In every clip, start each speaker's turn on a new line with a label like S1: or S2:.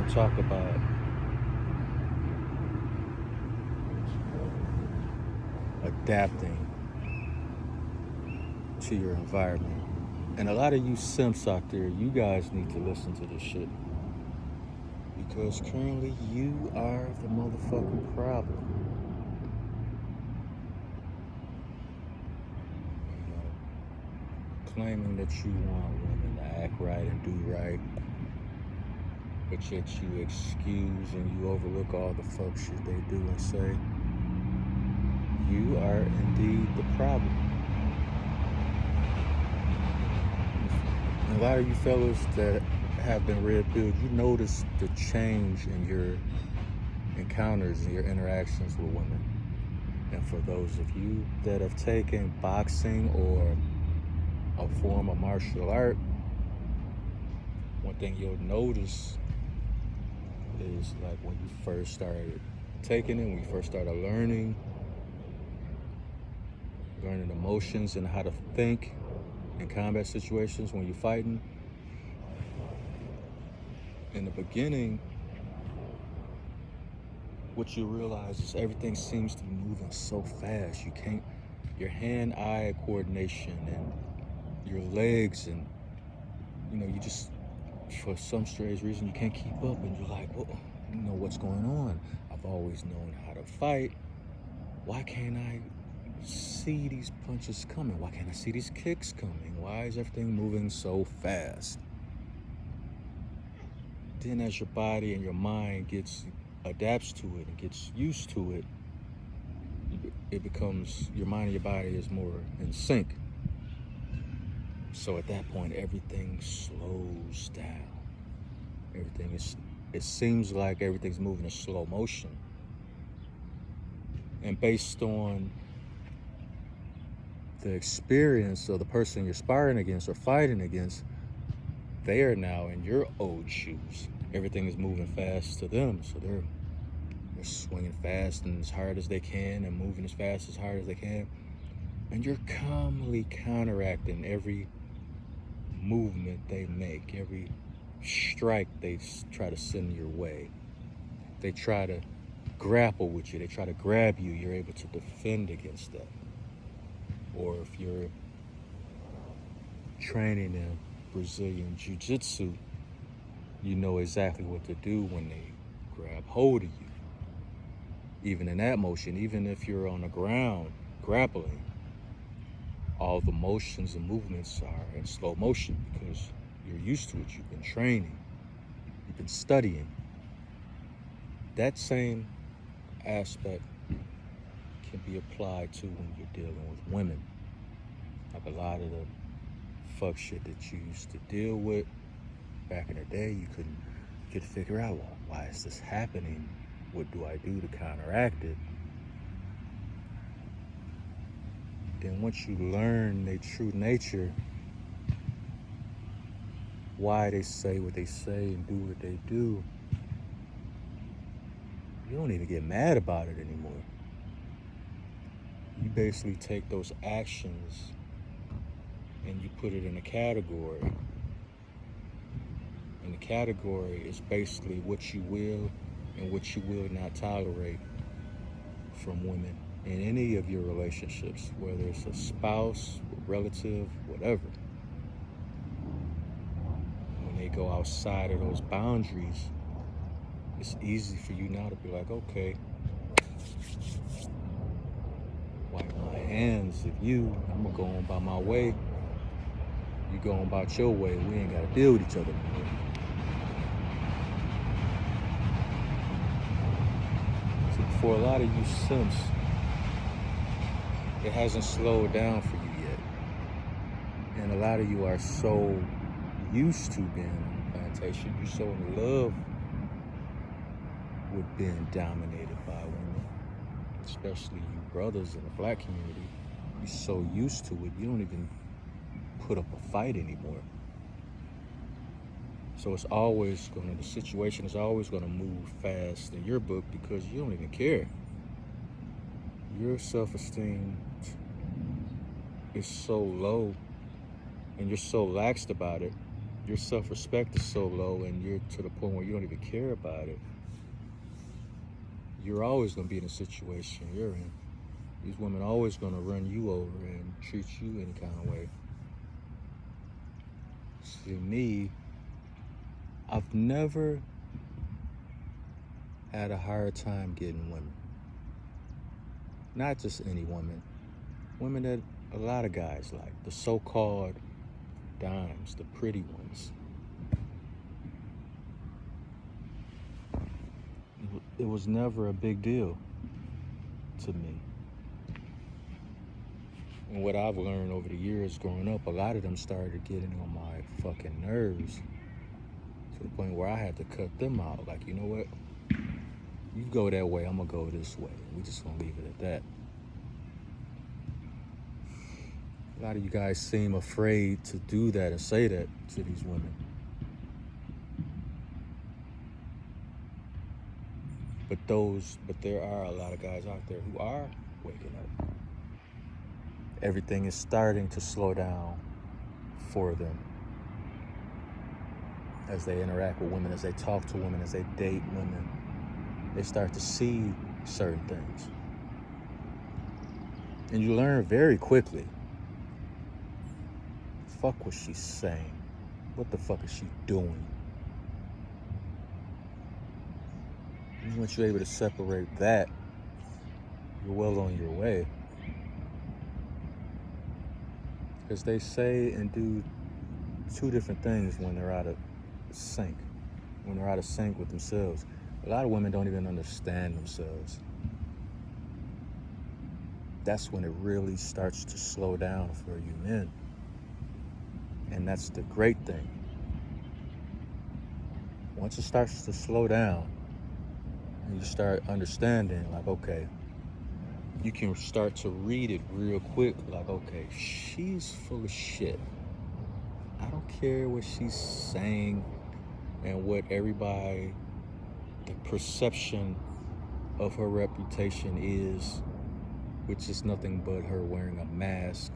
S1: to talk about adapting to your environment. And a lot of you simps out there, you guys need to listen to this shit. Because currently you are the motherfucking problem. You know, claiming that you want women to act right and do right, but yet you excuse and you overlook all the fuck shit they do and say, you are indeed the problem. And a lot of you fellas that have been red pilled, you notice the change in your encounters and your interactions with women. And for those of you that have taken boxing or a form of martial art, one thing you'll notice is like when you first started taking it, when you first started learning emotions and how to think in combat situations when you're fighting. In the beginning, what you realize is everything seems to be moving so fast. Your hand-eye coordination and your legs, and you just, for some strange reason, you can't keep up, and you're like, well, what's going on? I've always known how to fight. Why can't I see these punches coming? Why can't I see these kicks coming? Why is everything moving so fast? Then as your body and your mind adapts to it and gets used to it, it becomes, your mind and your body is more in sync. So at that point, everything slows down. It seems like everything's moving in slow motion. And based on the experience of the person you're sparring against or fighting against, they are now in your old shoes. Everything is moving fast to them, so they're swinging fast and as hard as they can and moving as fast as hard as they can. And you're calmly counteracting every movement they make, every strike they try to send your way. They try to grapple with you, they try to grab you, you're able to defend against that. Or if you're training in Brazilian Jiu-Jitsu, you know exactly what to do when they grab hold of you. Even in that motion, even if you're on the ground grappling, all the motions and movements are in slow motion because you're used to it. You've been training, you've been studying. That same aspect can be applied to when you're dealing with women. Like a lot of the fuck shit that you used to deal with back in the day, you couldn't figure out, well, why is this happening? What do I do to counteract it? Then once you learn their true nature, why they say what they say and do what they do, you don't even get mad about it anymore. You basically take those actions and you put it in a category. And the category is basically what you will and what you will not tolerate from women in any of your relationships, whether it's a spouse, a relative, whatever. When they go outside of those boundaries, it's easy for you now to be like, okay, wipe my hands of you, I'm gonna go on by my way, you go on about your way, we ain't gotta deal with each other anymore. So for a lot of you simps, it hasn't slowed down for you yet. And a lot of you are so used to being on a plantation, you're so in love with being dominated by women, especially you brothers in the black community. You're so used to it, you don't even put up a fight anymore. So the situation is always gonna move fast in your book because you don't even care. Your self-esteem is so low and you're so laxed about it Your self-respect is so low and you're to the point where you don't even care about it. You're always going to be in a situation you're in. These women are always going to run you over and treat you any kind of way. See, me, I've never had a hard time getting women. Not just any woman. Women that a lot of guys like. The so-called dimes, the pretty ones. It was never a big deal to me. And what I've learned over the years growing up, a lot of them started getting on my fucking nerves to the point where I had to cut them out. Like, you know what? You go that way, I'm gonna go this way. We just gonna leave it at that. A lot of you guys seem afraid to do that and say that to these women. But there are a lot of guys out there who are waking up. Everything is starting to slow down for them as they interact with women, as they talk to women, as they date women. They start to see certain things. And you learn very quickly. Fuck what she's saying. What the fuck is she doing? And once you're able to separate that, you're well on your way. Because they say and do two different things when they're out of sync. When they're out of sync with themselves. A lot of women don't even understand themselves. That's when it really starts to slow down for you men. And that's the great thing. Once it starts to slow down, and you start understanding, like, okay, you can start to read it real quick, like, okay, she's full of shit. I don't care what she's saying and what everybody, the perception of her reputation is, which is nothing but her wearing a mask,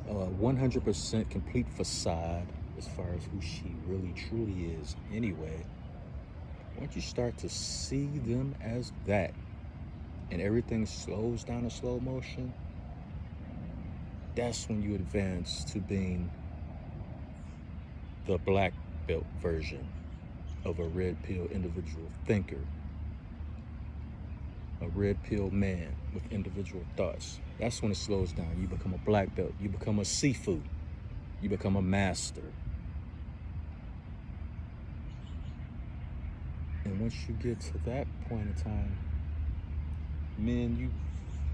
S1: 100% complete facade as far as who she really truly is anyway. Once you start to see them as that, and everything slows down in slow motion, that's when you advance to being the black belt version of a red pill individual thinker. A red pill man with individual thoughts. That's when it slows down. You become a black belt. You become a sifu. You become a master. And once you get to that point in time, men, you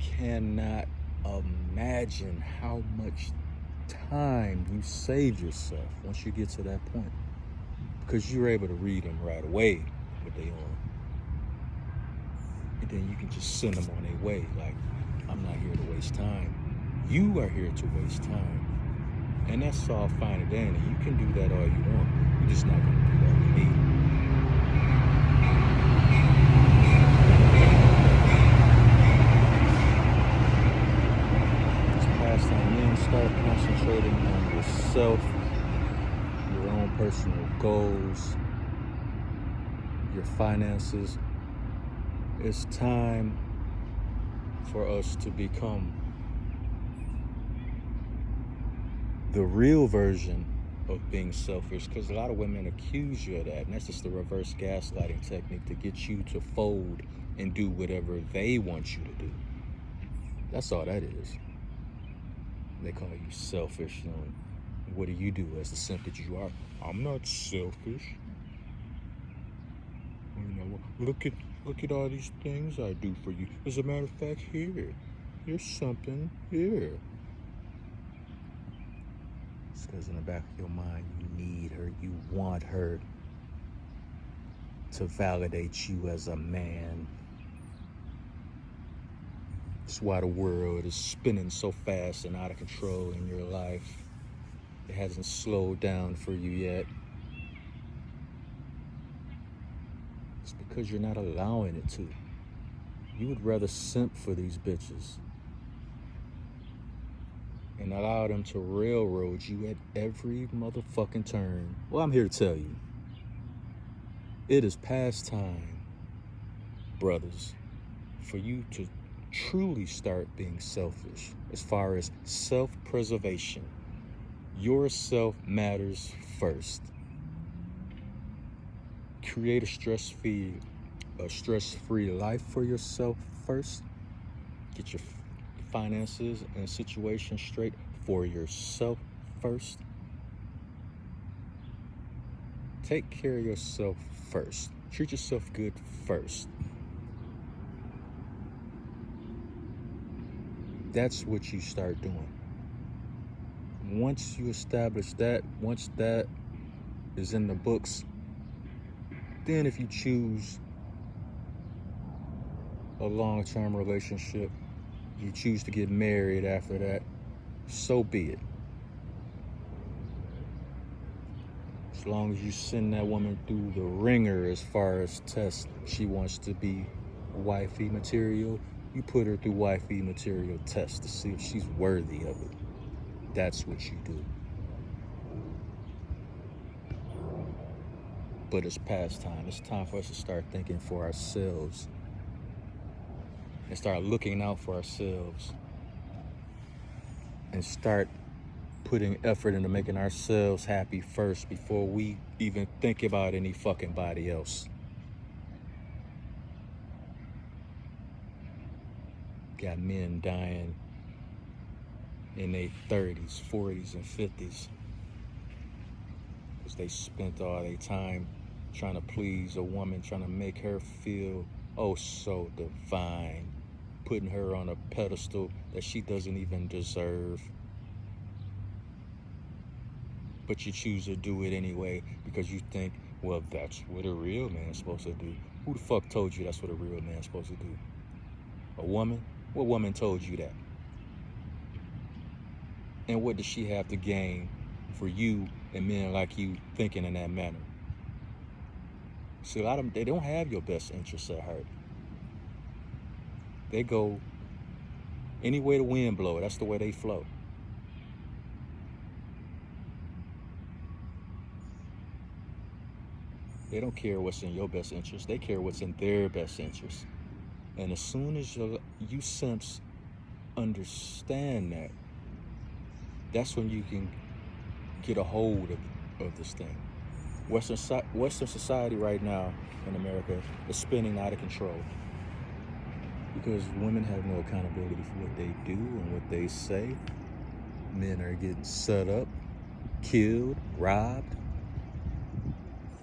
S1: cannot imagine how much time you save yourself once you get to that point. Because you're able to read them right away what they on. And then you can just send them on their way. Like, I'm not here to waste time. You are here to waste time. And that's all fine and dandy. You can do that all you want. You're just not going to do that with me. It's past time. Men start concentrating on yourself, your own personal goals, your finances. It's time for us to become the real version of being selfish, because a lot of women accuse you of that, and that's just the reverse gaslighting technique to get you to fold and do whatever they want you to do. That's all that is. They call you selfish. You know, what do you do as the simp that you are? I'm not selfish. You know, look at all these things I do for you. As a matter of fact, here's something here. It's because in the back of your mind, you need her, you want her to validate you as a man. That's why the world is spinning so fast and out of control in your life. It hasn't slowed down for you yet. It's because you're not allowing it to. You would rather simp for these bitches and allow them to railroad you at every motherfucking turn. Well, I'm here to tell you, it is past time, brothers, for you to truly start being selfish as far as self-preservation. Yourself matters first. Create a stress-free life for yourself first. Get your finances and situation straight for yourself first. Take care of yourself first. Treat yourself good first. That's what you start doing. Once you establish that, once that is in the books, then if you choose a long-term relationship, you choose to get married after that, so be it. As long as you send that woman through the ringer as far as tests, she wants to be wifey material, you put her through wifey material tests to see if she's worthy of it. That's what you do. But it's past time. It's time for us to start thinking for ourselves and start looking out for ourselves and start putting effort into making ourselves happy first before we even think about any fucking body else. Got men dying in their 30s, 40s, and 50s because they spent all their time trying to please a woman, trying to make her feel oh so divine, putting her on a pedestal that she doesn't even deserve. But you choose to do it anyway because you think, well, that's what a real man's supposed to do. Who the fuck told you that's what a real man's supposed to do? A woman? What woman told you that? And what does she have to gain for you and men like you thinking in that manner? See, a lot of them, they don't have your best interests at heart. They go any way the wind blow, that's the way they flow. They don't care what's in your best interest. They care what's in their best interest. And as soon as you simps understand that, that's when you can get a hold of this thing. Western society right now in America is spinning out of control because women have no accountability for what they do and what they say. Men are getting set up, killed, robbed,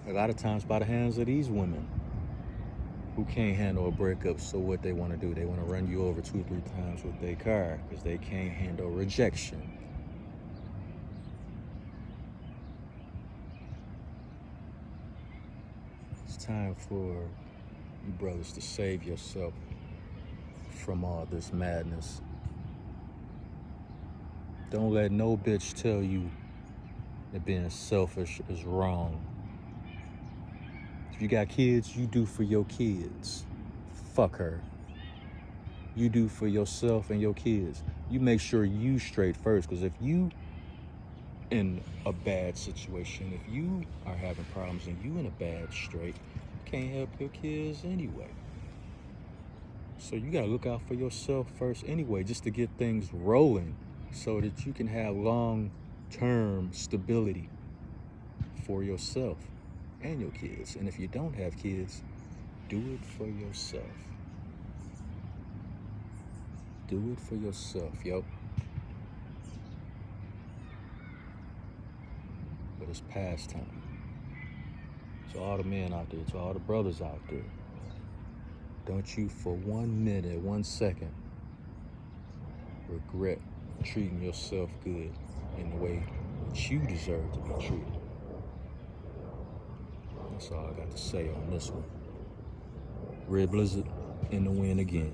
S1: a lot of times by the hands of these women who can't handle a breakup. So what they want to do, they want to run you over 2 or 3 times with their car because they can't handle rejection. It's time for you brothers to save yourself from all this madness. Don't let no bitch tell you that being selfish is wrong. If you got kids, you do for your kids. Fuck her. You do for yourself and your kids. You make sure you straight first, because if you in a bad situation, if you are having problems and you in a bad straight, you can't help your kids anyway. So you gotta look out for yourself first anyway, just to get things rolling so that you can have long-term stability for yourself and your kids. And if you don't have kids, do it for yourself. Do it for yourself, yo. But it's past time. To all the men out there, to all the brothers out there, don't you for 1 minute, 1 second regret treating yourself good in the way that you deserve to be treated. That's all I got to say on this one. Red Blizzard in the wind again.